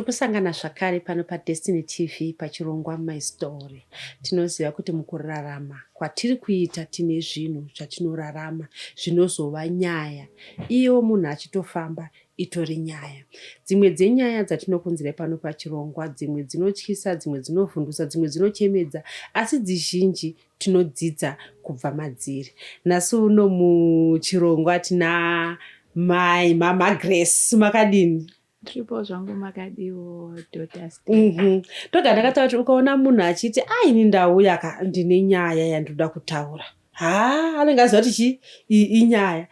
Tirikusangana zvakare pano paDestiny TV pachirongwa My Story. Tinoziva kuti mukurarama kwatiri kuita tine zvinhu zvatinorarama zvinozova nyaya. Iyo munhu achitofamba itori nyaya. Dzimwe dzenyaya dzatinokunzira pano pachirongwa, dzimwe dzinotyisa, dzimwe dzinovhundusa, dzimwe dzinochemedza, asi dzizhinji tinodzidza kubva madziri. Nhasi uno muchirongwa tina Mama Grace, makadini? Tripo zvangu makadiwo daughters. Toga ndakataura kuti ukaona munhu achiti ini ndauya ndine nyaya yandoda kutaura. Anenge aziva kuti inyaya.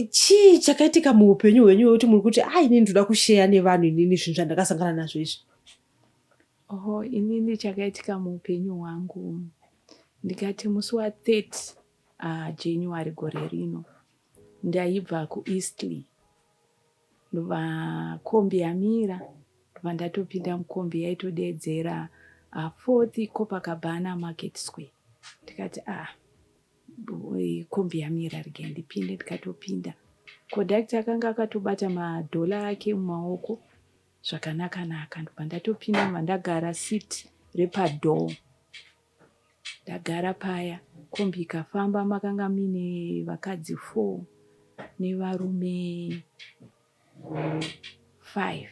Chii chakaitika muupenyu hwenyu hwekuti muri kuti ini ndoda kusheya nevanhu inini zvinhu zvandakasangana nazvo izvi? Inini chakaitika muupenyu hwangu ndikati musi wa30 January gore rino ndaibva kuEastleigh. Ndobva kombi yamira, ndobva ndatopinda mukombi yaitodeedzera 4th Copacabana Market Square. Ndikati kombi yamira rege ndipinde, ndikatopinda. Conductor akanga akatobata madhola ake mumaoko zvakanaka-naka. Ndobva ndatopinda ndagara seat repadoor. Ndagara paya, kombi ikafamba, makanga mine vakadzi 4 nevarume 5.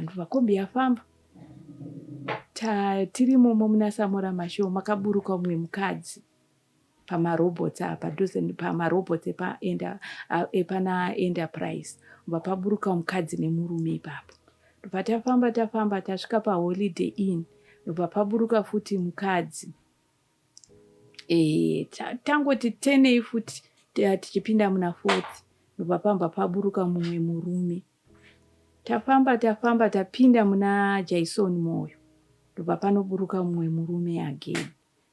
Ndobva kombi yafamba, tiri momo muna Samora Machel makaburuka umwe mukadzi pamarobhotsi pamarobhotsi epana Enterprise. Ndobva paburuka mukadzi nemurume ipapo. Ndobva tafamba tasvika paHoliday Inn. Ndobva paburuka futi mukadzi. Tangoti 10 futi tichipinda muna 4th. Ndobva pamba paburuka mumwe murume. Tafamba tapinda muna Jason Moyo. Ndobva panoburuka mumwe murume again.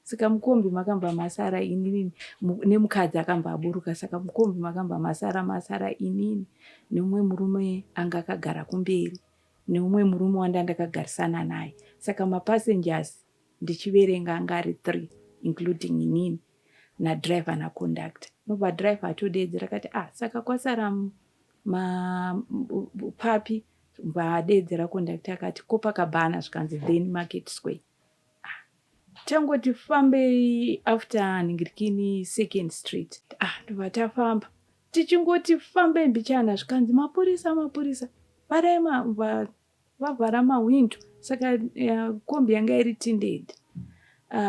Saka mukombi makamba masara inini nemukadzi akamba aburuka. Saka mukombi makamba masara inini nemumwe murume anga akagara kumberi nemumwe murume wandakagarisana naye. Saka mapassengers ndichiverenga anga ari 3 including inini nadriver naconductor. Ndobva driver atodeedzera akati saka kwasara papi. Ndobva adeedzera conductor akati Copacabana zvikanzi then Market Square. Tangoti fambei after Ningirikini 2nd Street. Ndobva tafamba. Tichingoti fambei mbichana zvikanzi mapurisa. Varaima vavhara mawindo. Saka kombi yanga iri tinted.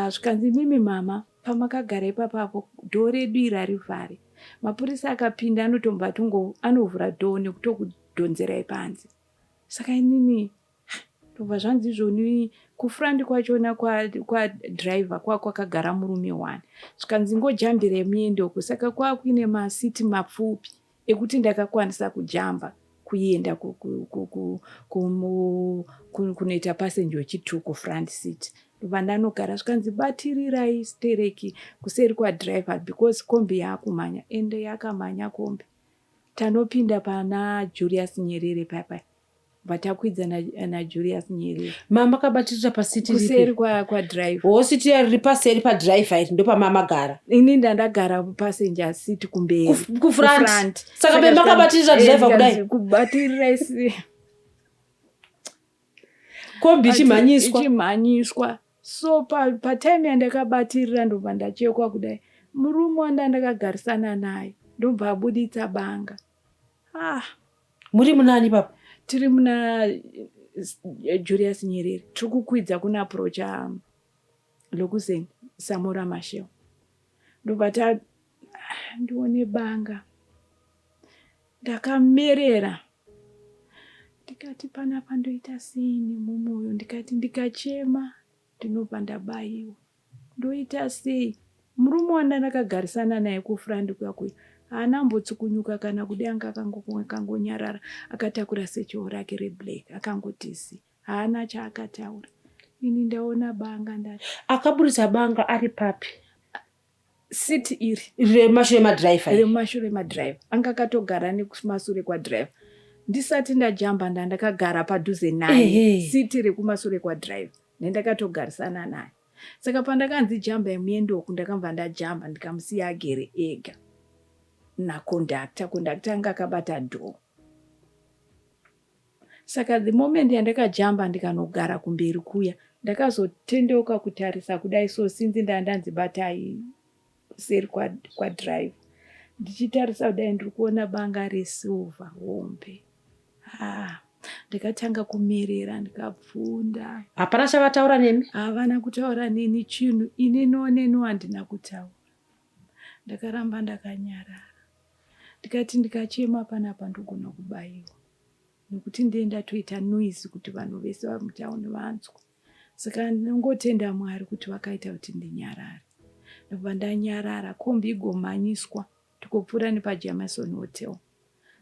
Zvikanzi mimi mama pamakagara ipapapo dhoo redu iri harivhare. Mapurisa akapinda anotomba anovhura dhoo nekutokudhonzerai panze. Saka inini ndobva zvanzi izvoni kufrandi kwachona kwadriver kwakagara murume 1. Zvikanzi ngojambirai muende uko. Saka kwakuine masiti mapfupi ekuti ndakakwanisa kujamba kuenda kunoita passenger wechi2 kufront seat. Ndobva ndanogara zvikanzi batirirai stereki kuseri kwadriver because kombi yakumhanya ende yakamhanya kombi. Tanopinda pana Julius Nyerere papa. Vatakwidza na Julius Nyerere. Mama kabatirira pasiti kuseri kwa driver. Siti iri paseri pa driver iri ndo pamama gara. Ini ndandagara passenger seat kumberi. Kufront. Saka mama kabatirira driver kudai. Kubatirira kombi chimanyiswa. So pa time yandakabatirira ndobva ndachekwa kudai. Murume wandakagarisana naye ndobva abuditsa banga. Muri munani papa? Tiri muna Julius Nyerere. Tiri kukwidza kuna approach lokuzeni Samora Machel. Ndobva ndione banga. Ndakamerera. Ndikati panapa ndoita sini mumwoyo. Ndikati ndikachema ndinobva ndabayiwa. Ndoita sei? Murume wandakagarisana naye kufrandi kwakwe haana mbotsukunyuka kana kudai akangonyarara akatakura secho rake reblack akangoti haana chaakataura. Ini ndaona banga ndati akaburitsa banga ari papi? Siti iri remashure madriver. Remashure madriver. Anga akatogara nekumashure kwadriver. Ndisati ndajamba ndakagara padhuze naye. Siti rekumashure kwadriver. Ndakatogarisana naye. Saka pandakanzi jamba yemuende uku ndakabva ndajamba ndikamusiya agere ega naconductor anga akabata dhoo. Saka the moment yandakajamba ndikanogara kumberi kuya ndakazotendeuka kutarisa kudai, so sinzi ndanzibatai seri kwadrive ndichitarisa kudai ndiri kuona banga resilva hombe. Ndikatanga kumerera ndikapfunda. Hapana chavataura nemi? Havana kutaura neni chinhu, inini handina kutaura. Ndakaramba ndakanyarara. Ndikati ndikachema panapa ndogona kubayiwa. Nokuti ndenda toita noise kuti vanhu vese vamutauni vanzwa. Saka ndinongotenda Mwari kuti vakaita kuti ndinyarare. Ndobva ndanyarara, kombi igomhanyiswa tikopfuura nepaJameson Hotel.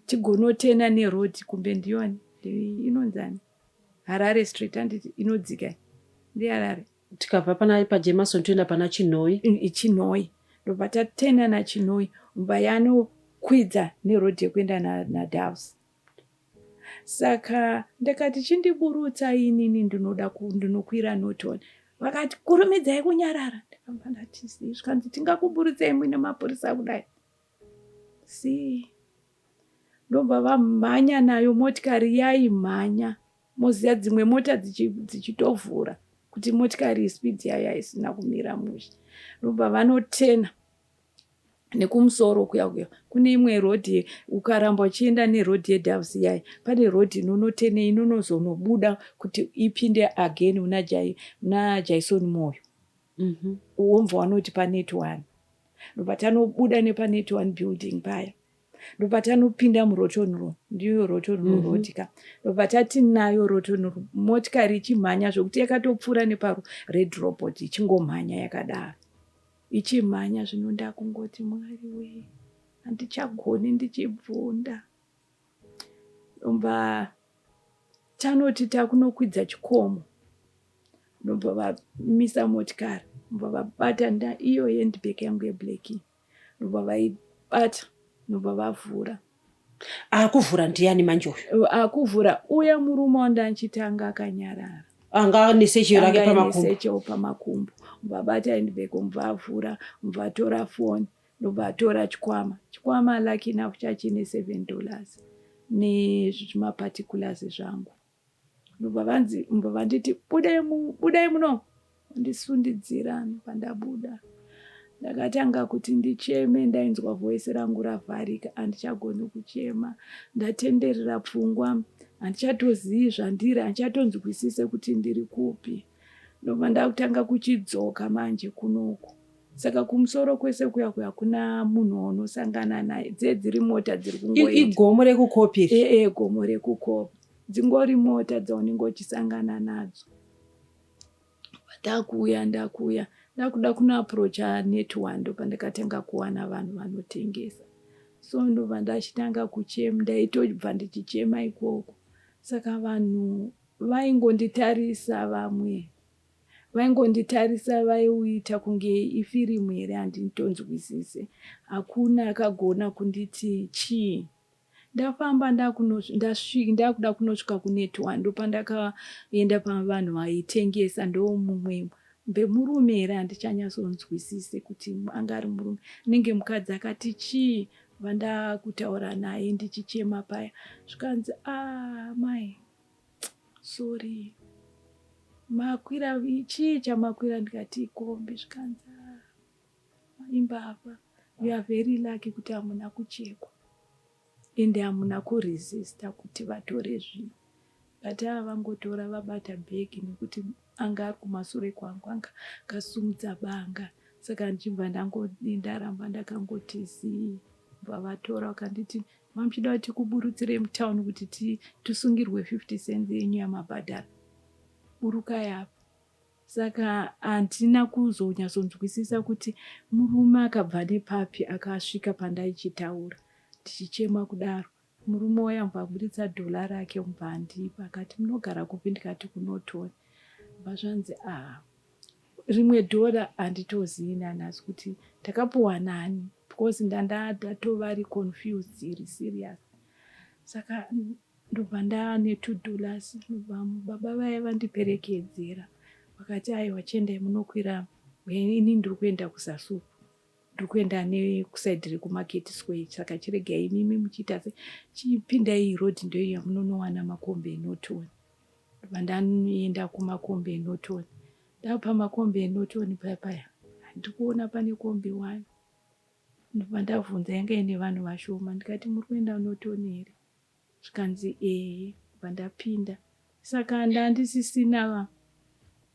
Tigonotena nerodi kumbe ndiyoni inonzani Harare Street handiti inodzika ndiHarare. Tikabva pana paJameson toenda pana Chinhoyi. Chinhoyi ndobva tatena naChinhoyi mbva yanokwidza nerodi yekuenda naDoves. Saka ndakati chindiburutsa inini ndinokwira Norton. Vakati kurumidzai kunyarara. Ndakamba ndati zvikanzi tingakuburutsai muine mapurisa kudai. Ndobva vamhanya nayo motikari yaimhanya. Moziya dzimwe mota dzichitovhura kuti motikari speed yayo haisina kumira mushe. Ndobva vanotena nekumusoro kuya kune imwe rodhi ukaramba uchienda nerodhi yeDoves yayi pane rodhi inonotene inonozonobuda kuti ipinde again una Jason Moyo. Uomva vanoti paNet 1. Ndobva tanobuda nepaNet 1 building paya. Ndobva tanopinda muRoton Road, ndiyo Roton Road ka. Ndobva tati nayo Roton Road motikari ichimhanya zvokuti yakatopfuura nepaRed Robot ichingomhanya yakadaro. Ichimhanya zvino ndakungoti Mwari we handichagoni ndichibvunda. Ndobva tanoti takunokwidza chikomo. Ndobva vamisa motikari. Ndobva vabata iyo handbag yangu yebleki. Ndobva vaibata. Ndobva vavhura. Akuvhura ndiani manje uyu? Akuvhura uya murume wandanchitanga akanyarara. Anga nesecho rake pamakumbo. Nesecho pamakumbo. Mbabata handbag mbavhura, mbatora phone, ndobatora chikwama. Chikwama lucky na chachine $7 nezvimaparticulars zvangu. Ndobva nditi budai muno. Ndisundidzira pandabuda. Ndakatanga kuti ndicheme, ndainzwa voice rangu ravharika, handichagoni kuchema. Ndatenderera pfungwa, handichatozii zvandiri, handichatonzwisise kuti ndiri kupi. Ndobva ndakutanga kuchidzoka manje kunoku. Saka kumusoro kwese kuya kuna munhu unosangana naye. Dziri mota dziri kungoita. Igomo rekukopi. Gomo rekukopi. Dzingori mota dzaunenge uchisangana nadzo. Ndakuya. Ndakuda kuna approacha Net 1 ndobva ndakatanga kuwana vanhu vanotengesa. So ndobva ndachitanga kuchema, ndaitobva ndichichema ikoko. Saka vanhu vaingonditarisa vamwe. Vaingonditarisa vaiuita kunge ifirimu here handintonzwisise. Hakuna akagona kunditi chii. Ndafamba ndakuda kunosvika kuNet 1 ndopa ndakaenda pavanhu vaitengesa ndomumwe murume here handichanyasonzwisise kuti anga ari murume. Nenge mukadzi akati chii vandakutaura naye ndichichema paya. Zvikanzi mai sorry. Makwira chii chamakwira ndikati ikombi. Zvikanzi imbavha. You are very lucky kuti hamuna kuchekwa. Ende hamuna kuresista kuti vatore zvinhu. Bati vangotora vabata bhegi nekuti anga ari kumasure kwangu, anga kasumudza banga. Saka ndichibva ndaramba ndakangoti zii. Vavatora vakanditi mamuchida kuti tikuburutsire mutauni kuti tusungirwe 50 cents yenyu yamabhadhara. Burukai apa. Saka handina kuzonyasonzwisisa kuti murume akabva nepapi akasvika pandaichitaura. Ndichichema kudaro. Murume waya mbaburitsa $1 rake mbandipa. Akati munogara kupi? Ndikati kuNorton. Vazvanzi rimwe $1 handitozivi nanhasi kuti takapuwa nani. Because ndatova confused iri serious. Saka ndobva ndane $2. Baba vaya vandiperekedzera. Vakati aiwa chendai munokwira. Ini ndiri kuenda kuSasuku. ndiri kuenda nekusaidhi rekumarket square, saka chiregai imimi muchiita se chipindai road ndoiyo yamunonowana makombe enotoni. Ndobva ndanoenda kumakombe enotoni. Ndapa makombe enotoni paya ndiri kuona pane kombi 1. Ndobva ndabvunza yanga ine vanhu vashoma, ndikati muri kuenda notoni here? Zvikanzi ehe. Ndobva ndapinda. Saka ndandisisina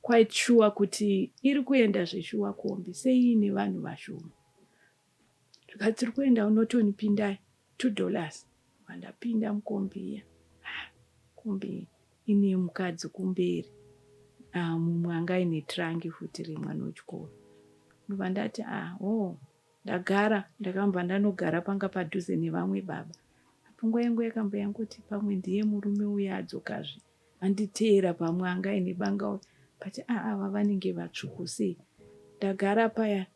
quite sure kuti iri kuenda zveshuwa kombi sei ine vanhu vashoma. Zvikati tiri kuenda unotoni pindai $2. Ndapinda mukombi iya. Kombi ine mukadzi kumberi. Mumwe anga ine trangi futi remwana wechikoro. Ndobva ndati ndagara, ndakamba ndanogara panga padhuze nevamwe baba. Pfungwa yangu yakamba yangoti pamwe ndiye murume uya adzokazve anditeera pamwe anga ine banga pati ava vanenge vatsvuku sei. Ndagara paya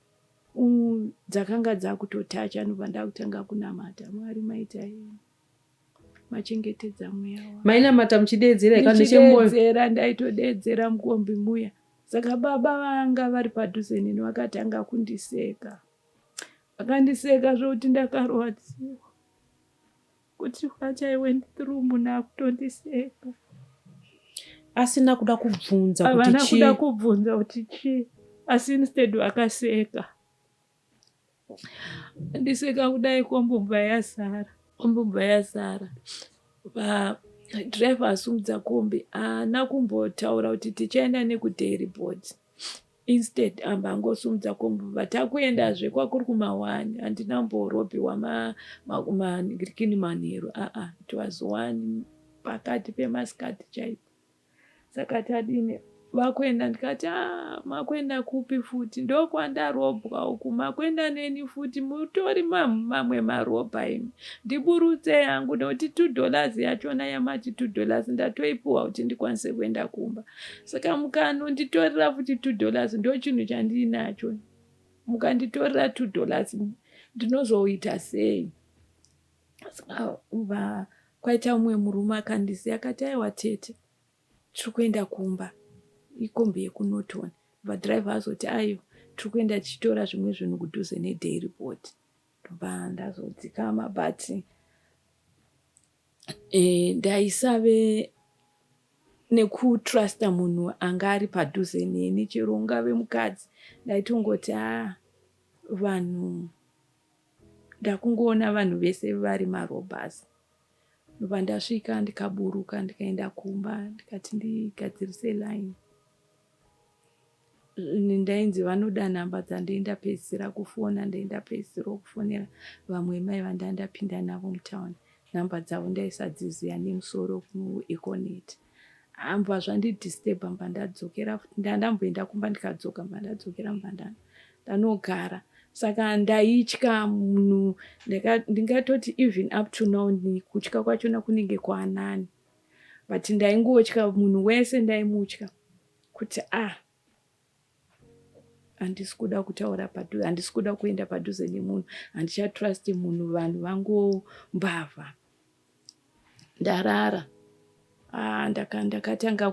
dzakanga dzakutotacha. Ndobva ndakutanga kunamata Mwari maita machengetedza mweya wangu. Mainamata muchideedzera Ndichideedzera, ndaitodeedzera mukombi muya. Saka baba vanga vari padhuze neni vakatanga kundiseka. Vakandiseka zvokuti ndakarwadziwa. Kuti what I went through muna kutondiseka. Asina kuda kubvunza kuti Havana kuda kubvunza kuti chii. Asi instead vakaseka. Ndiseka kudai kombobva yazara. Driver asungudza kombi haana kumbotaura kuti tichaenda nekudairy board. Instead ambangosungudza kombi vatakuendazve kwakuri kuma1. Handina mborobiwa maningirikini manheru. It was 1 pakati pemasikati chaipo. Saka tadini vakuenda, ndikati makuenda kupi futi? Ndokwandarobwa uku, makuenda neni futi? Mutori mamwe marobha imi. Ndiburutse yangu nekuti $2 yachona yamati $2 ndatoipuwa kuti ndikwanise kuenda kumba. Saka mukanonditorera futi $2 ndo chinhu chandinacho. Mukanditorera $2 ndinozoita sei? Saka kwaita umwe murume akandisiya akati aiwa tete, tiri kuenda kumba. Ikombi yekunotoni. Driver azoti aiyo tiri kuenda tichitora zvimwe zvinhu kudhuze nedairy board. Ndobva ndazodzikama but ndaisave nekutrusta munhu anga ari padhuze neni, chero ungave mukadzi. Ndaitongoti vanhu, ndakungoona vanhu vese vari marobhasi. Ndobva ndasvika ndikaburuka ndikaenda kumba ndikati ndigadzirise line. Ndainzi vanoda nhamba dzandaenda pedzisira kufona, ndaenda pedzisira kufonera vamwe mai vandandapinda navo mutauni. Nhamba dzavo ndaisadziziya nemusoro kuEconet. Mbva zvandidisturba mba ndadzokera futi. Ndamboenda kumba ndikadzoka mba ndadzokera mba ndanogara. Saka ndaitya munhu, ndingatoti even up to now kutya kwachona kunenge kwaanani. But ndaingotya munhu wese, ndaimutya kuti handisi kuda kutaura padhuze, handisi kuda kuenda padhuze nemunhu, handichatrusti munhu, vanhu vangombavha. Ndarara. Ndakatanga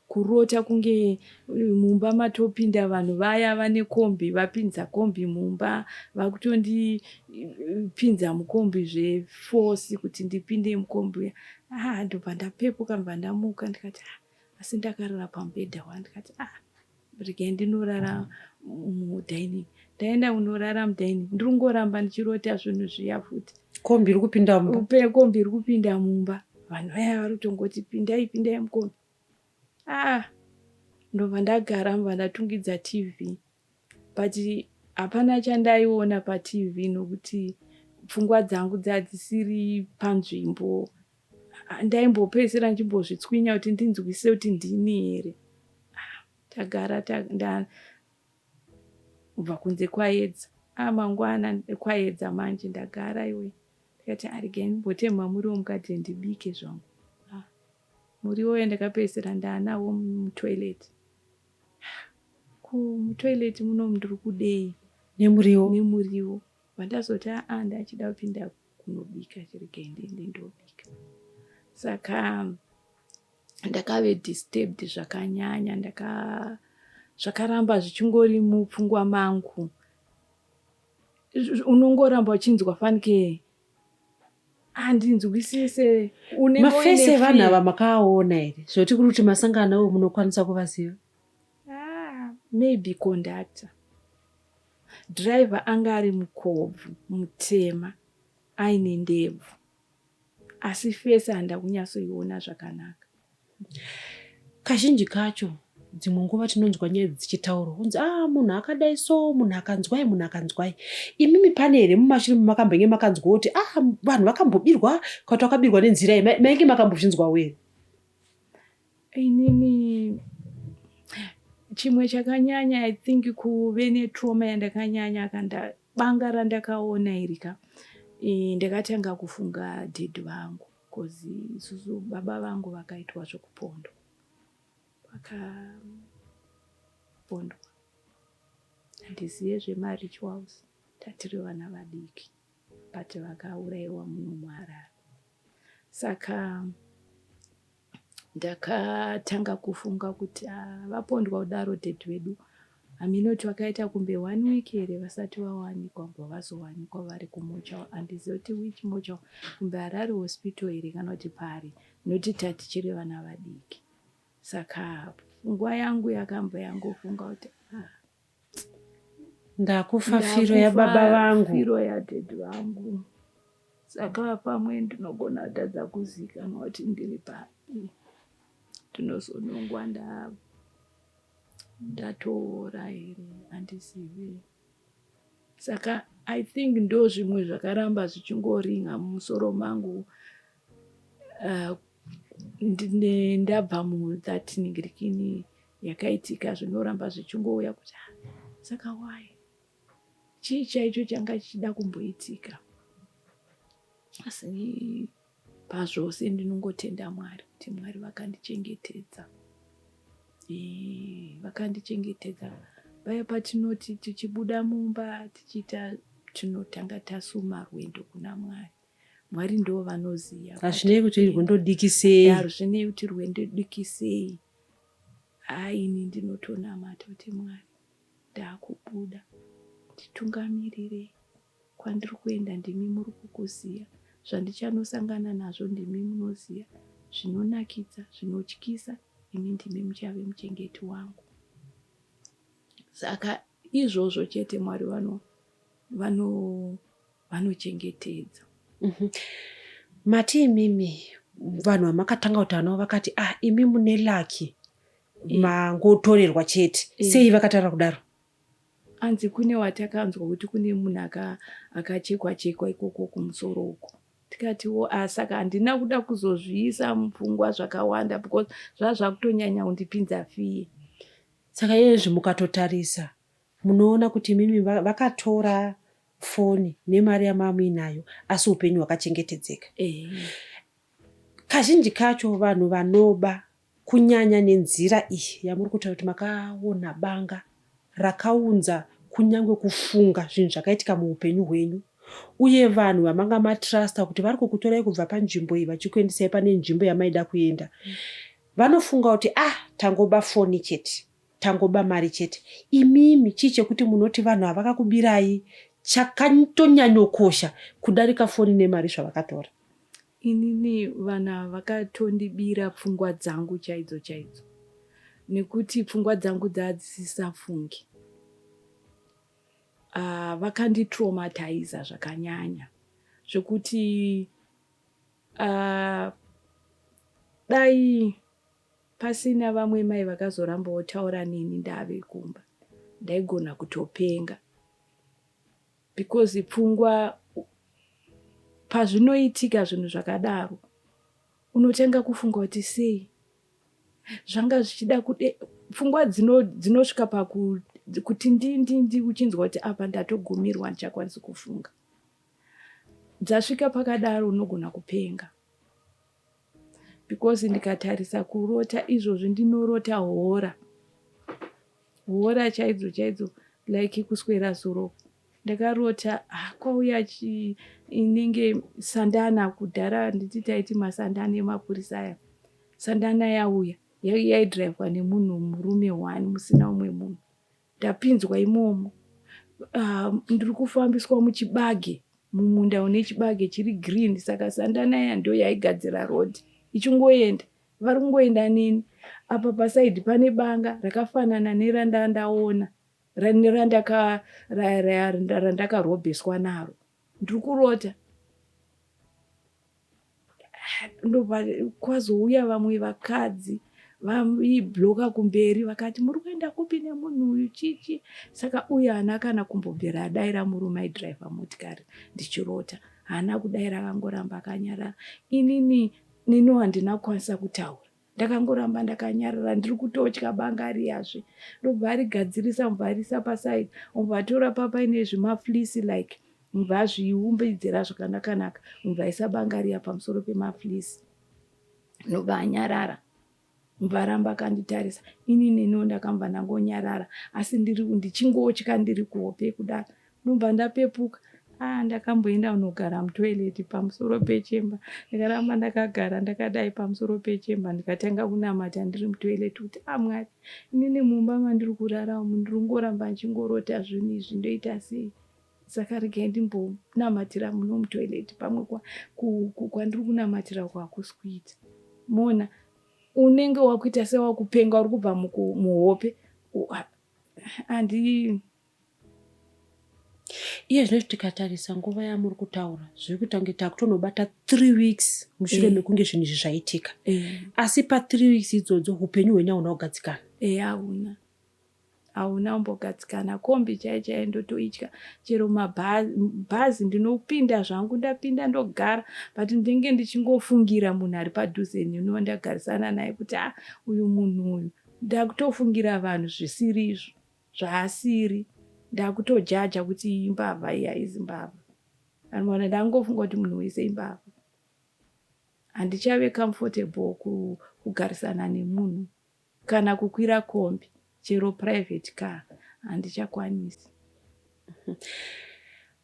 kurota kunge mumba matopinda vanhu vaya vane kombi, vapinza kombi mumba, vakutondipinza mukombi zveforce kuti ndipinde mukombi. Ndobva ndapepuka mba ndamuka ndikati asi ndakarara pamubhedha wangu. Ndikati regai ndinorara mudining. Ndaenda kunorara mudining. Ndiri kungoramba ndichirota zvinhu zviya futi. Kombi iri kupinda mumba. Kombi iri kupinda mumba. Vanhu vaya vari kutongoti pindai mukombi. Ndobva ndagara mba ndatungidza TV. But hapana chandaiona paTV nokuti pfungwa dzangu dzadzisiri panzvimbo. Ndaimbopedzisira nchimbozvitswinya kuti ndinzwise kuti ndini here. Tagara kubva kunze kwaedza. Mangwana kwaedza manje ndagara iwe. Ndikati regai ndimbotema muriwo mukati ndibike zvangu. Muriwo yandakapedzisira ndaanawo mutoilet. Mutoilet muno ndiri kudei nemuriwo. Vandazoti ndachida kupinda kunobika, regai ndiende ndobika. Saka ndakave disturbed zvakanyanya, zvakaramba zvichingori mupfungwa mangu. unongoramba uchinzwa fanike handinzwisise mafesi evana ava makaona here zvoti kuri kuti masangano awo munokwanisa kuvaziva? Maybe conductor driver anga ari mukobvu mutema aine ndebvu asi fesi handa kunyatsoiona zvakanaka. Kazhinji kacho dzimwe nguva tinonzwa nyaya dzichitaurwa kunzi munhu akadai so, munhu akanzwai, munhu akanzwai. Imimi pane here mumashure makambenge makanzwa kuti vanhu vakambobirwa kuti vakabirwa nenzira iyi, mainge makambozvinzwawo here? Inini chimwe chakanyanya I think kuve netrauma yandakanyanya banga randakaona irika ndakatanga kufunga dhedhi vangu because isusu baba vangu vakaitwa zvokupondwa, vakapondwa. Handizive zvemarituals, tatiri vana vadiki but vakaurayiwa muno muHarare. Saka ndakatanga kufunga kuti vapondwa kudaro dhedhi vedu haminoti vakaita kumbe 1 week here vasati vawanikwa, vazowanikwa vari kumocha. Handizivi kuti which mocha, kumbe Harare hospital here kana kuti pari, noti tatichiri vana vadiki. Saka nguva yangu yakamba yangofunga kuti ndakufa firo yababa vangu, firo yadhedhi vangu. Saka pamwe ndinogona kutadza kuzikanwa kuti ndiri papi, ndinozonongwa ndatoora here, handizivi. Saka I think ndo zvimwe zvakaramba zvichingoringa mumusoro mangu ndabva mu13 ngirikini yakaitika, zvinoramba zvichingouya kuti saka why, chii chaicho changa chichida kumboitika. Asi pazvose ndinongotenda Mwari kuti Mwari vakandichengetedza. Vakandichengetedza paya patinoti tichibuda mumba tichiita tinotanga tasuma rwendo kuna Mwari. Mwari ndo vanoziya. Hazvinei kuti rwendo dikisei. Hazvinei kuti rwendo dikisei. Ini ndinotonamata kuti Mwari ndakubuda, nditungamirire kwandiri kuenda, ndimi muri kukuziya. Zvandichanosangana nazvo ndimi munoziya. Zvinonakidza, zvinotyisa, imi ndimi muchave muchengeti wangu. Saka izvozvo chete Mwari vanochengetedza. Mati imimi vanhu vamakatanga kutaura vakati imi mune laki mangotorerwa chete. Sei vakataura kudaro? Anzi kune watakanzwa kuti kune munhu akachekwa ikoko kumusoro uko. Tikatiwo saka handina kuda kuzozviisa mupfungwa zvakawanda because zvakutonyanya kundipinza fiye. Saka izvi mukatotarisa munoona kuti mimi vakatora foni nemari yamamuinayo asi upenyu hwakachengetedzeka. Kazhinji kacho vanhu vanoba kunyanya nenzira iyi yamuri kutaura kuti makaona banga rakaunza kunyange kufunga zvinhu zvakaitika muupenyu hwenyu, uye vanhu vamanga matrusta kuti vari kukutorai kubva panzvimbo iyi vachikuendesai pane nzvimbo yamaida kuenda, vanofunga kuti tangoba foni chete, tangoba mari chete. Imimi chii chekuti munoti vanhu havakakubirai chakatonyanyokosha kudarika foni nemari zvavakatora? Inini vanhu vakatondibira pfungwa dzangu chaidzo, nekuti pfungwa dzangu dzadzisisafungi. Vakanditraumatiza zvakanyanya zvokuti dai pasina vamwe mai vakazorambawo taura neni ndave kumba, ndaigona kutopenga because pfungwa pazvinoitika zvinhu zvakadaro unotenga kufunga kuti sei zvanga zvichida pfungwa dzinosvika kuti ndi uchinzwa kuti apa ndatogumirwa ndichakwanisa kufunga. Dzasvika pakadaro unogona kupenga because ndikatarisa kurota izvozvi ndinorota hora chaidzo like kuswera zuro. Ndakarota kwauya inenge sandana, kudhara nditi taiti masandana emapurisa aya. Sandana yauya yaidhiraivhwa nemunhu murume 1 musina umwe munhu. Ndapinzwa imomo ndiri kufambiswa muchibage, mumunda une chibage chiri green. Saka Sandanaya ndo yaigadzira road ichingoenda, vari kungoenda nini. Apa pasaidhi pane banga rakafanana nerandandaona randakarobheswa naro. Ndiri kurota kwazouya vamwe vakadzi vaibloka kumberi vakati muri kuenda kupi nemunhu uyu chichi. Saka uyu haana kana kumbobvera adaira murume aidhiraivha motikari ndichirota, haana kudaira, akangoramba akanyarara. Inini handina kukwanisa kutaura, ndakangoramba ndakanyarara, ndiri kutotya banga riyazve. Ndobva arigadzirisa mubvarisa pasaidi, mubvatora papaine zvimaflisi like mubva zviumbidzira zvakanaka, mubvaisa banga riya pamusoro pemaflisi. Ndobva anyarara, mubvaramba akanditarisa. Inini ndakamba ndangonyarara, asi ndichingotya ndiri kuhope kudaro. Ndobva ndapepuka. Ndakamboenda kunogara mutoileti pamusoro pechemba. Ndikaramba ndakagara ndakadai pamusoro pechemba, ndikatanga kunamata ndiri mutoileti kuti Mwari, inini mumba mandiri kurara umu ndiri kungoramba ndichingorota zvinhu izvi, ndoita sei? Saka regai ndimbonamatira muno mutoileti, pamwe kwandiri kunamatira kwakusi kuita. Mona unenge wakuita sewakupenga, uri kubva muhope. Iye zvino tikatarisa nguva yamuri kutaura zviri kuita kunge takutonobata 3 weeks mushure mekunge zvinhu izvi zvaitika. Asi pa 3 weeks idzodzo upenyu hwenyu hauna kugadzikana. Hauna kumbogadzikana. Kombi chaichai ndotoitya. Chero mabhazi ndinopinda zvangu, ndapinda ndogara, but ndinenge ndichingofungira munhu ari padhuze neni ndagarisana naye kuti uyu munhu uyu ndakutofungira vanhu zvisiri izvo, zvaasiri. Ndakutojaja kuti imbavha iyi haizi mbavha. Vanhu ndangofunga kuti munhu wese imbavha. Handichave comfortable kugarisana nemunhu kana kukwira kombi, chero private car handichakwanisi.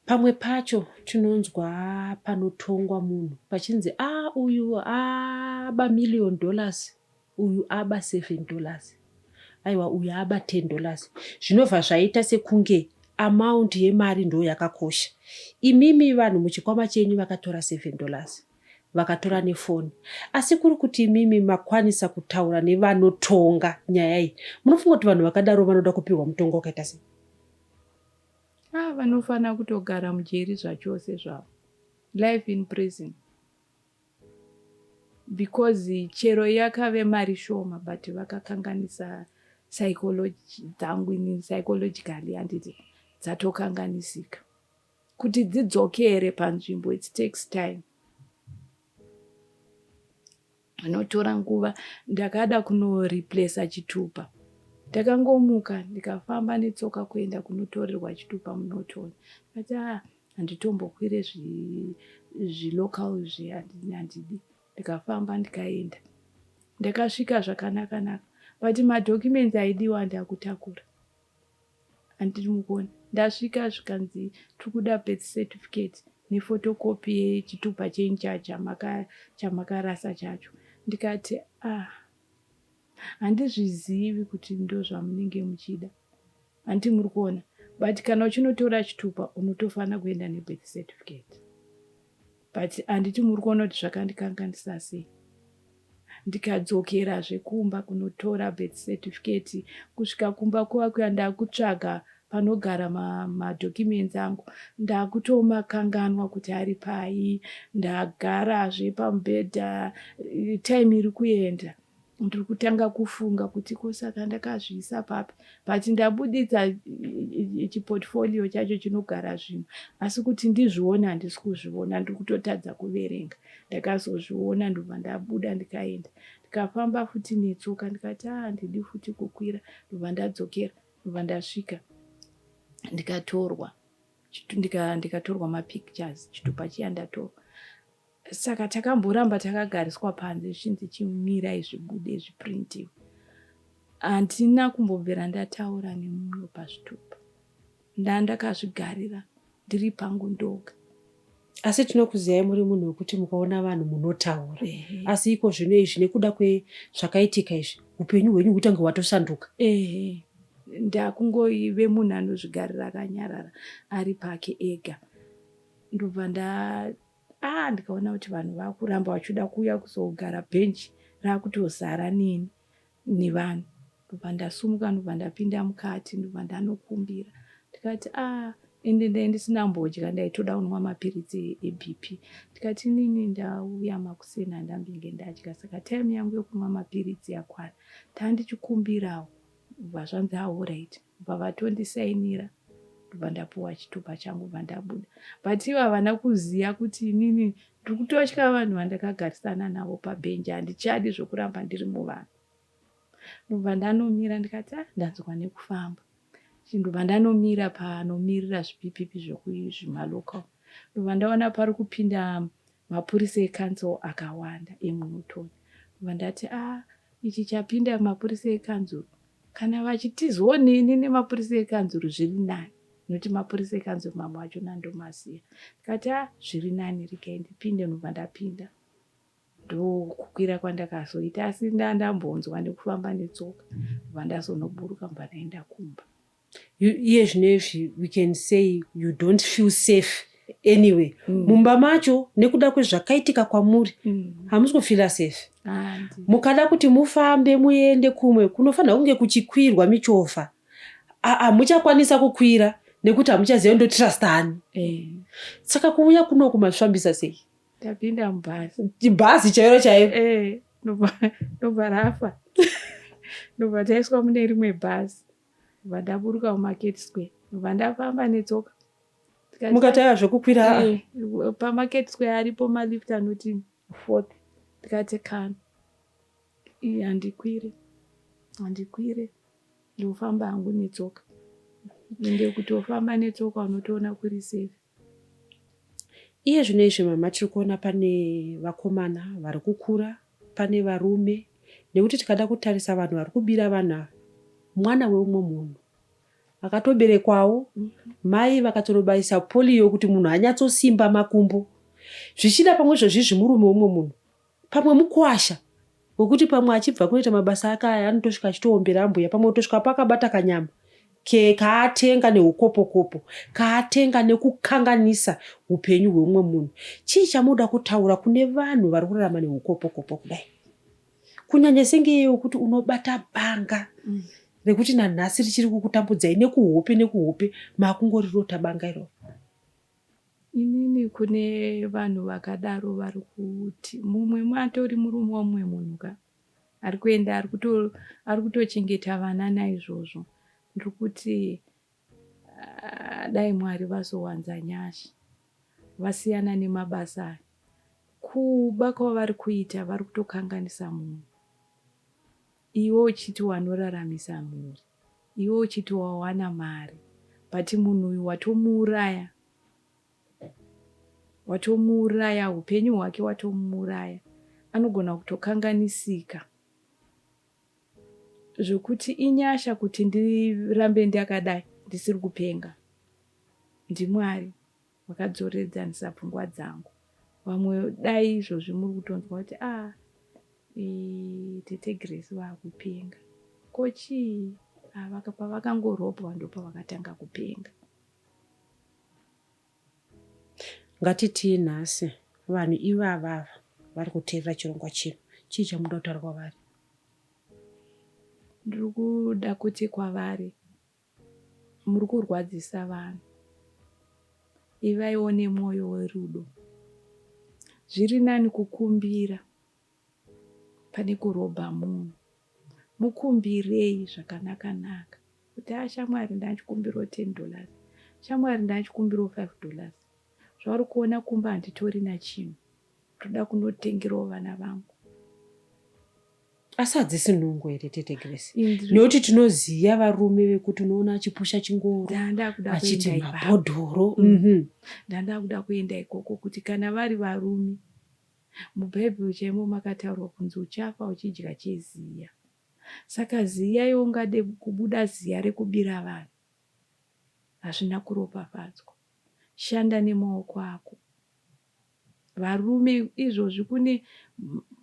Pamwe pacho tinonzwa panotongwa munhu pachinzi uyu aba $1 million, uyu aba $7, aiwa uyu aba $10. Zvinobva zvaita sekunge amount yemari ndo yakakosha. Imimi vanhu muchikwama chenyu vakatora $7, vakatora nefoni. Asi kuri kuti imimi makwanisa kutaura nevanotonga nyaya iyi, munofunga kuti vanhu vakadaro vanoda kupiwa mutongo wakaita sei? Vanofana kutogara mujeri zvachose zvavo, life in prison, because chero yakave mari shoma but vakakanganisa psychologically handiti dzatokanganisika. Kuti dzidzokere panzvimbo it takes time. Anotora nguva. Ndakada kunoreplace chitupa, ndakangomuka ndikafamba netsoka kuenda kunotorerwa chitupa munotoni. Kati handitombokwire zvilocal handidi. Ndikafamba ndikaenda, ndakasvika zvakanaka, but madocuments aidiwa ndakutakura. Handiri mukoni. Ndasvika zvikanzi tikuda birth certificate nephotocopy yechitupa chenyu chamakarasa chacho. Ndikati handizvizivi kuti ndo zvamunenge muchida, handiti muri kuona, but kana uchinotora chitupa unotofana kuenda nebirth certificate. But handiti muri kuona kuti zvakandikanganisa sei. Ndikadzokera zvekumba kunotora birth certificate, kusvika kumba kuya ndakutsvaga panogara madocuments angu, ndakutomakanganwa kuti ari pai. Ndagarazve pamubhedha, time iri kuenda. Ndiri kutanga kufunga kuti kosaka ndakazviisa papi, but ndabuditsa chiportfolio chacho chinogara zvinhu, asi kuti ndizviona handisi kuzviona, ndiri kutotadza kuverenga. Ndakazozviona ndobva ndabuda ndikaenda. Ndikafamba futi netsoka, ndikati handidi futi kukwira. Ndobva ndadzokera, ndobva ndasvika ndikatorwa mapictures, chitupa chiya ndatorwa. Saka takamboramba takagariswa panze zvinzi chimirai zvibude zviprintiwe. Handina kumbobvera ndataura nemunhu pazvitupa. Ndakazvigarira ndiri pangu ndoga. Asi tinokuziyai muri munhu wekuti mukaona vanhu munotaura. Asi iko zvino izvi nekuda kwezvakaitika izvi, upenyu hwenyu hutanga hwatosanduka. ndakungoive munhu anozvigarira akanyarara ari pake ega. Ndobva ndikaona kuti vanhu vakuramba vachida kuuya kuzogara bhenji rakutozara nevanhu. Ndobva ndasumuka, ndobva ndapinda mukati, ndobva ndanokumbira ndikati ende ndisina mbodya, ndaitoda kunwa mapiritsi eBP. Ndikati inini ndauya makuseni handambinge ndadya, saka taimu yangu yokunwa mapiritsi yakwana, tandichikumbirawo. Ndobva zvanzi alright, ndobva vatondisainira, ndobva ndapuwa chitupa changu, ndobva ndabuda. But ivo havana kuziya kuti inini ndiri kutotya vanhu vandakagarisana navo pabhenji, handichadi zvokuramba ndiri muvanhu. Ndobva ndanomira ndikati ndanzwa nekufamba. Ndobva ndanomira panomirira zvipipipi zvemalocal. Ndobva ndaona pari kupinda mapurisa ekanzuru akawanda emunotoni. Ndobva ndati ichi chapinda mapurisa ekanzuru, kana vachitizonini nemapurisa ekanzuru zviri nani, nokuti mapurisa ekanzuru mamwe acho nandomaziya. Ndikati zviri nani, regai ndipinde. Ndobva ndapinda ndokukwira kwandakazoita, asi ndambonzwa nekufamba netsoka. Ndobva ndazonoburuka, ndobva ndaenda kumba. Iye zvinezvi we can say you don't feel safe anyway. Mumba macho nekuda kwezvakaitika kwamuri hamusi kufila safe. Mukada kuti mufambe muende kumwe kunofanira kunge kuchikwirwa michovha, muchakwanisa kukwira nekuti hamuchaziva ndotrustani. Saka kuuya kuno kumazvifambisa sei? Tapinda mubhazi. Bhazi chairo chairo. Ndobva rafa. Ndobva taiswa mune rimwe bhazi. Ndobva ndaburuka muMarket Square. Ndobva ndafamba netsoka. Mukataya zvokukwira? PaMarket Square aripo malifti anoti 4th. Ndikati kana handikwire ndofamba hangu netsoka. Ende kutofamba netsoka unotoona kuri safe. Iye zvinezvi mama tiri kuona pane vakomana vari kukura, pane varume, nekuti tikada kutarisa vanhu vari kubira vanhu mwana weumwe munhu akatoberekwawo, mai vakatonobaisa polio kuti munhu anyatsosimba makumbo. Zvichida pamwe zvozvizvi murume umwe munhu, pamwe mukuasha wekuti pamwe achibva kunoita mabasa ake aya anotosvika achitoombera mbuya, pamwe kutosvika pakabata kanyama kaatenga neukopokopo, kaatenga nekukanganisa upenyu hweumwe munhu. Chii chamuda kutaura kune vanhu vari kurarama neukopokopo kudai? Kunyanya senge kuti unobata banga rekuti nanhasi richiri kukutambudzai nekuhope makungorirota banga iro. Inini kune vanhu vakadaro vari kuti mumwe matori murume womumwe munhu ari kuenda ari kutochengeta vana naizvozvo. Ndiri kuti dai Mwari vazowanza nyasha vasiyana nemabasa aya. Kuba kwavari kuita vari kutokanganisa munhu. Iwe uchiti wanoraramisa mhuri, iwe uchiti wawana mari, but munhu uyu watomuuraya, upenyu hwake watomuuraya. Anogona kutokanganisika zvokuti inyasha kuti ndirambe ndakadai ndisiri kupenga. NdiMwari wakadzoredzanisa pfungwa dzangu. Vamwe dai izvozvi muri kutonzwa kuti tete Grace vakupenga. Kochii? Pavakangorobwa ndopavakatanga kupenga. Ngatitii nhasi vanhu ivava vari kuteerera chirongwa chino, chii chamuda kutaura kwavari? Ndiri kuda kuti kwavari muri kurwadzisa vanhu, ivaiwo nemwoyo werudo. Zviri nani kukumbira pane kurobha munhu. Mukumbirei zvakanaka-naka kuti shamwari ndachikumbirawo $10, shamwari ndachikumbirawo $5. Zvauri kuona kumba handitori nachinhu, toda kunotengerawo vana vangu. Asi hadzisi nhungu here tete Grace? Nekuti tinoziya varume vekuti unoona achipusha chingoro, achiti mabhodhoro. Ndanda kuda kuenda ikoko kuti kana vari varume, mubhaibheri chaimo makataurwa kunzi uchafa uchidya cheziya. Saka ziya ungade kubuda ziya rekubira vanhu, hazvina kuropafadzwa. Shanda nemaoko ako, varume izvozvi kune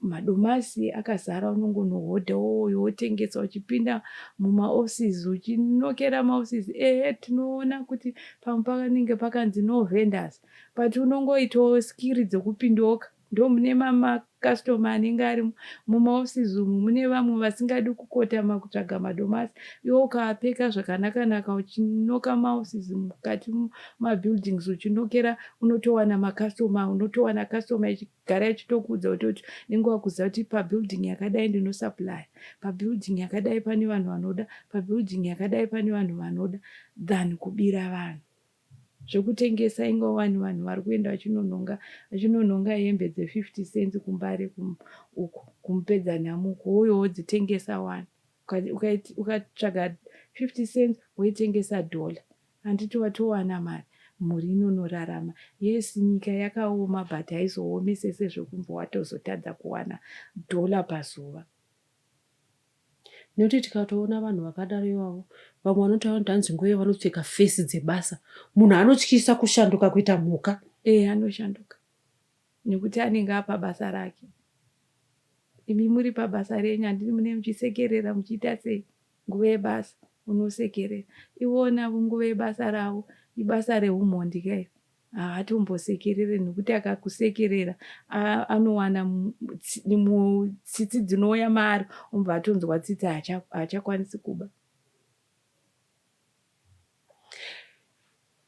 madomasi akazara, unongonohodha wotengesa uchipinda mumaoffices uchinokera maoffices tinoona kuti pamwe panenge pakanzi no vendors, but unongoitawo skiri dzekupindoka. Ndo mune makastoma anenge ari mumaoffices umu, mune vamwe vasingadi kukotama kutsvaga madomasi, iwe ukaapfeka zvakanaka uchinoka maoffices mukati mabuildings uchinokera, unotowana makastoma, unotowana kastoma ichigara ichitokuudza kuti nenguva kuziva kuti pabuilding yakadai ndinosupply, pabuilding yakadai pane vanhu vanoda, pabuilding yakadai pane vanhu vanoda, than kubira vanhu. Zvekutengesa inga vanhu vari kuenda vachinononga hembe dze50 cents kumbare uko kumupedza nyamuko, uyo wodzitengesa wani. Ukatsvaga 50 cents woitengesa $1, handiti watowana mari, mhuri inonorarama. Yes, nyika yakaoma, but haizoomese sezvekumva watozotadza kuwana $1 pazuva. Nekuti tikatoona vanhu vakadaro ivavo, vamwe vanotaura kuti hanzi nguva vanopfeka fesi dzebasa, munhu anotyisa kushanduka kuita mhuka. Anoshanduka nekuti anenge apa basa rake. Imi muri pabasa renyu, handiti mune muchisekerera muchiita sei? Nguva yebasa unosekerera. Iwona nguva yebasa ravo ibasa reumhondi kai, haatombosekerere, nekuti akakusekerera anowana tsitsi dzinouya maari, umbva atonzwa tsitsi haachakwanisi kuba.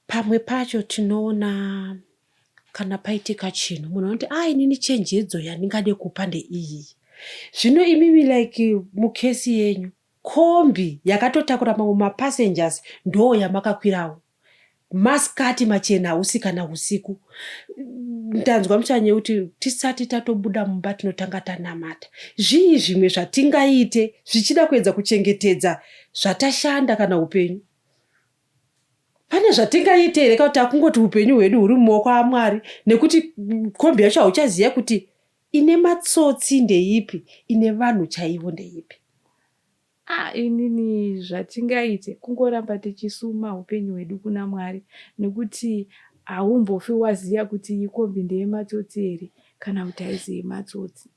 Pamwe pacho tinoona kana paitika chinhu, munhu anoti inini chenjedzo yandingade kupa ndeiyi. Zvino imimi like mukesi yenyu, kombi yakatotakura mamwe mapassengers ndo yamakakwirawo. Masikati machena usiku kana usiku. Ndanzwa muchanye kuti tisati tatobuda mumba tinotanga tanamata. Zvii zvimwe zvatingaite zvichida kuedza kuchengetedza zvatashanda kana upenyu? Pane zvatingaite here kuti akungoti upenyu hwedu huri mumaoko aMwari, nekuti kombi yacho hauchaziya kuti ine matsotsi ndeipi, ine vanhu chaivo ndeipi. Inini zvatingaite kungoramba tichisuma upenyu hwedu kuna Mwari, nekuti haumbofi waziya kuti iyi kombi ndeyematsotsi here kana kuti haisi yematsotsi.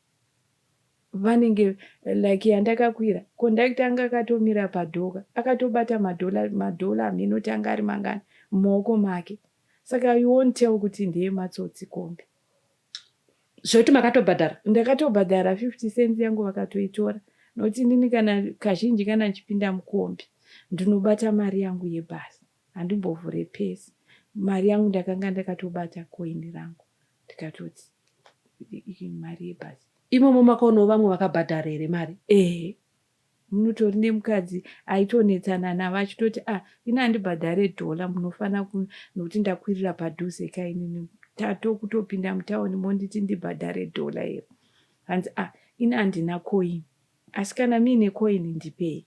Vanenge like yandakakwira, kondakita anga akatomira padhoga, akatobata madhola minoti anga ari mangani mumaoko make. Saka you won't tell kuti ndeyematsotsi kombi. Zvoti makatobhadhara? Ndakatobhadhara 50 cents yangu vakatoitora. Noti nini kana kazhinji kana nchipinda mukombi, ndinobata mari yangu yebhasi, handimbovhure pesi. Mari yangu ndakanga ndakatobata koini rangu, ndikatoti mari yebhasi. Imomo makaonawo vamwe vakabhadhara here mari? Munotori nemukadzi aitonetsana navo achitoti ini handibhadhare $1, munofana nokuti ndakwirira padhuze kainini kutopinda mutauni monditi ndibhadhare $1 here. Hanzi ini handina koini, asi kana miine koini ndipei.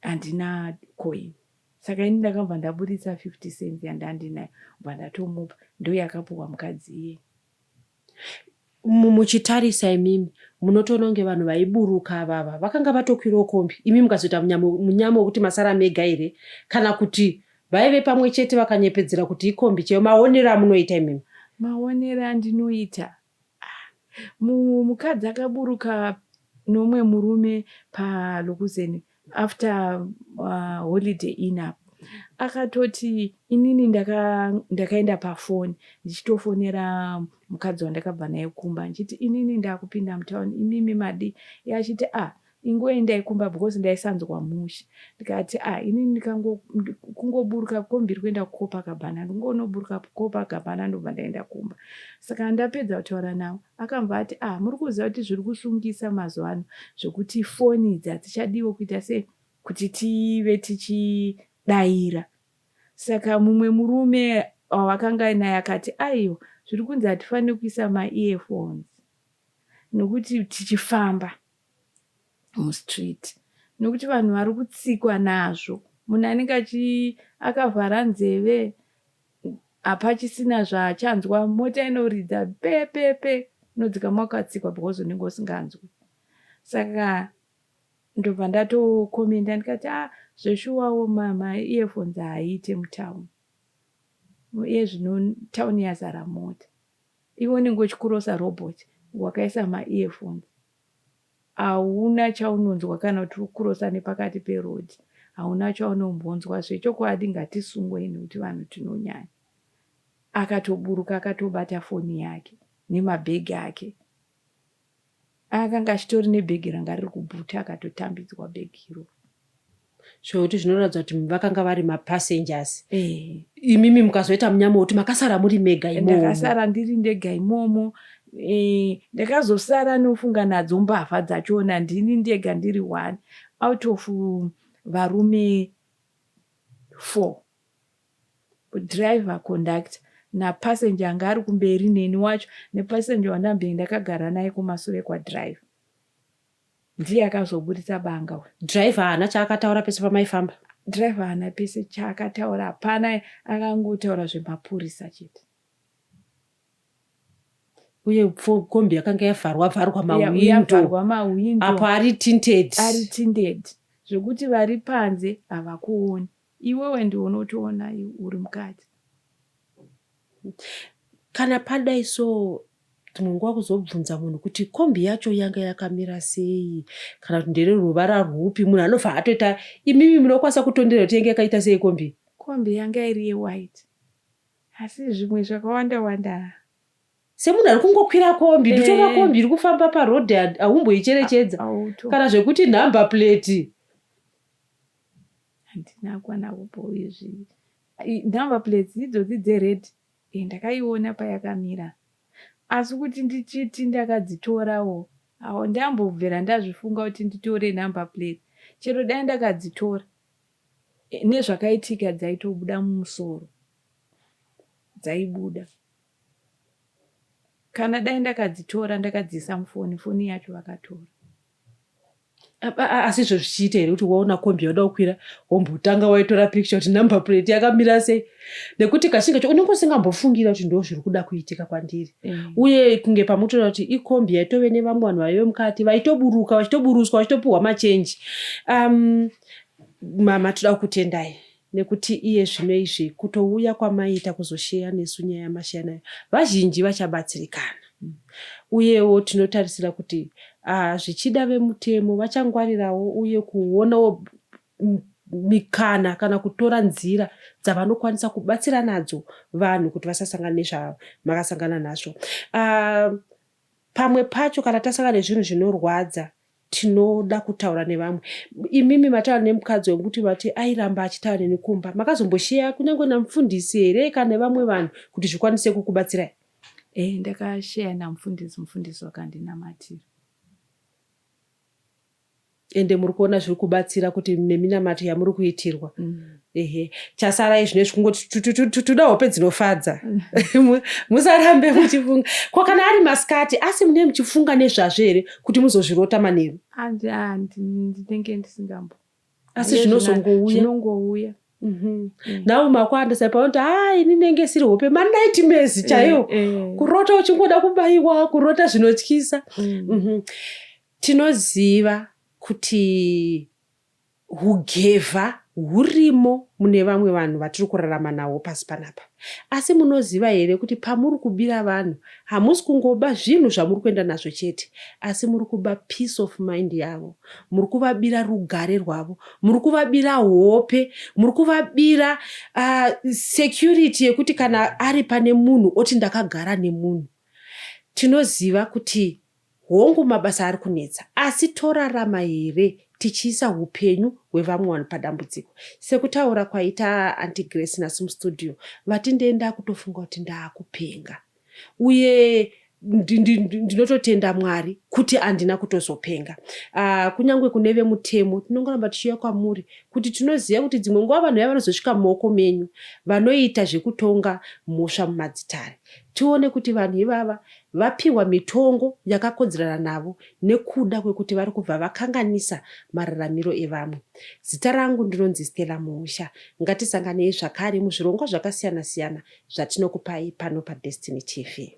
Handina koini. Saka ini ndakabva ndaburitsa 50 cents yandandinayo, bva ndatomupa, ndo yakapuwa mukadzi iye. Muchitarisa imimi munotoona kunge vanhu vaiburuka vava vakanga vatokwirawo kombi, imi mukazoita munyamo wekuti masara mega here, kana kuti vaive pamwe chete vakanyepedzera kuti ikombi chaiyo? Maonero amunoita imimi? Maonero andinoita, mukadzi akaburuka nomwe murume paLokuzeni after holiday ina, akatoti inini ndakaenda pafoni ndichitofonera mukadzi wandakabva naye kumba, nchiti inini ndakupinda mutauni, imimi madi. Yachiti ingoendai kumba because ndaisanzwa musha. Ndikati inini kungoburuka kombi kuenda kuCopacabana, ndingonoburuka kuCopacabana ndobva ndaenda kumba. Saka ndapedza kutaura nawo akambva ati muri kuziva kuti zviri kusungisa mazuva ano zvokuti foni idzi hadzichadiwo kuita sei kuti tive tichidaira. Saka mumwe murume wakanga naye akati aiwa, zviri kunzi hatifaniri kuisa ma-earphones nokuti tichifamba mustreet, nokuti vanhu vari kutsikwa nazvo. Munhu anenge akavhara nzeve, hapachisina zvaachanzwa, mota inoridza pepepe, unodzika makatsikwa because unenge usinganzwi. Saka ndobva ndatokomenda ndikati zveshuwawo ma-earphones haaite mutauni. Iye zvino tauni yazara mota. iwe unenge uchikurosa robot wakaisa ma-earphones, hauna chaunonzwa kana kuti kurosa nepakati perodhi, hauna chaunombonzwa. Zvechokwadi ngatisungwe nekuti vanhu tinonyanya. Akatoburuka akatobata foni yake nemabhegi ake. Akanga achitori nebhegi ranga riri kubhuta akatotambidzwa bhegi iro. Zvokuti zvinoratidza kuti vakanga vari mapassengers. Imimi mukazoita munyama kuti makasara muri mega imomo. Ndakasara ndiri ndega imomo. Ndakazosara nofunga nadzo mbavha dzachona ndini ndega ndiri 1 out of varume 4. Driver, conductor na passenger anga ari kumberi neni wacho nepassenger wandambenge ndakagara naye kumasure kwadriver. Ndiye akazoburitsa banga. Driver haana chaakataura pese pamaifamba? Driver haana pese chaakataura, hapana, akangotaura zvemapurisa chete. Uye kombi yakanga yavharwa mawindo. Yavharwa mawindo. Apo ari tinted. Ari tinted. Zvokuti vari panze havakuoni. Iwewe ndiwe unotoona uri mukati. Kana padai so tinongowa kuzobvunza munhu kuti kombi yacho yanga yakamira sei, kana kuti ndere ruvara rwupi, munhu anobva atoita imimi munokwanisa kutondera kuti yanga yakaita sei kombi? Kombi yanga iri ye-white. Asi zvimwe zvakawanda wanda. Semunhu ari kungokwira kombi, nditora kombi iri kufamba parodhi haumboicherechedza. Kana zvekuti number plate. Handina kwana kupo izvi. Number plates idzodzi dzered. Ndakaiona payakamira. Asi kuti ndichiti ndakadzitorawo, ndambobvera ndazvifunga kuti nditore number plate. Chero dai ndakadzitora, nezvakaitika dzaitobuda mumusoro. Dzaibuda. Kana dai ndakadzitora ndakadzisa mufoni, foni yacho vakatora. Asi izvo zvichiita here kuti waona kombi yauda kukwira wombotanga waitora picture kuti number plate yakamira sei? Nekuti kashinga cho unenge usingambofungira kuti ndo zviri kuda kuitika kwandiri. Uye kunge pamutoona kuti ikombi yaitove nevamwe vanhu vaive mukati vaitoburuka vachitoburuswa vachitopuhwa machenji. Mama, toda kutendai nekuti iye zvino izvi kutouya kwamaita kuzosheya nesu nyaya yamasheya nayo vazhinji vachabatsirikana. Uyewo tinotarisira kuti zvichida vemutemo vachangwarirawo uye kuonawo mikana kana kutora nzira dzavanokwanisa kubatsira nadzo vanhu kuti vasasangana nezvamakasangana nazvo. Pamwe pacho kana tasangana nezvinhu zvinorwadza tinoda kutaura nevamwe. Imimi mataura nemukadzi wekuti vati airamba achitaura neni kumba, makazombosheya kunyange namufundisi here kana nevamwe vanhu kuti zvikwanise kukubatsirai? Ndakasheya namufundisi wakandinamatira. Ende muri kuona zviri kubatsira kuti neminamato yamuri kuitirwa. Chasara izvinezvi kungoti toda hope dzinofadza. Musarambe muchifunga. Kwa kana ari masikati asi mune muchifunga nezvazvo here kuti muzozvirota manheru? Ndinenge ndisingambo. Asi zvinongouya. Nawo makwanda saipaunti ini nenge siri hope manaitimezi chaiwo. Kurota uchingoda kubayiwa, kurota zvinotyisa. Tinoziva kuti hugevha hurimo mune vamwe vanhu vatiri kurarama navo pasi panapa. Asi munoziva here kuti pamuri kubira vanhu hamusi kungoba zvinhu zvamuri kuenda nazvo chete, asi muri kuba peace of mind yavo, muri kuvabira rugare rwavo, muri kuvabira hope, muri kuvabira security yekuti kana ari pane munhu oti ndakagara nemunhu. Tinoziva kuti hongu mabasa ari kunetsa, asi torarama here tichiisa upenyu hwevamwe vanhu padambudziko. Sekutaura kwaita Aunty Grace nasu mustudio, vati ndenda kutofunga kuti ndaakupenga. Uye ndinototenda Mwari kuti handina kutozopenga. Kunyange kune vemutemo tinongoramba tichiuya kwamuri kuti tinoziva kuti dzimwe nguva vanhu vanozosvika mumaoko menyu vanoita zvekutonga mhosva mumadzitare. Tione kuti vanhu ivava vapiwa mitongo yakakodzerana navo nekuda kwekuti vari kubva vakanganisa mararamiro evamwe. Zita rangu ndinonzi Stella Musha. Ngatisanganei zvakare muzvirongwa zvakasiyana siyana zvatinokupai pano paDestiny TV.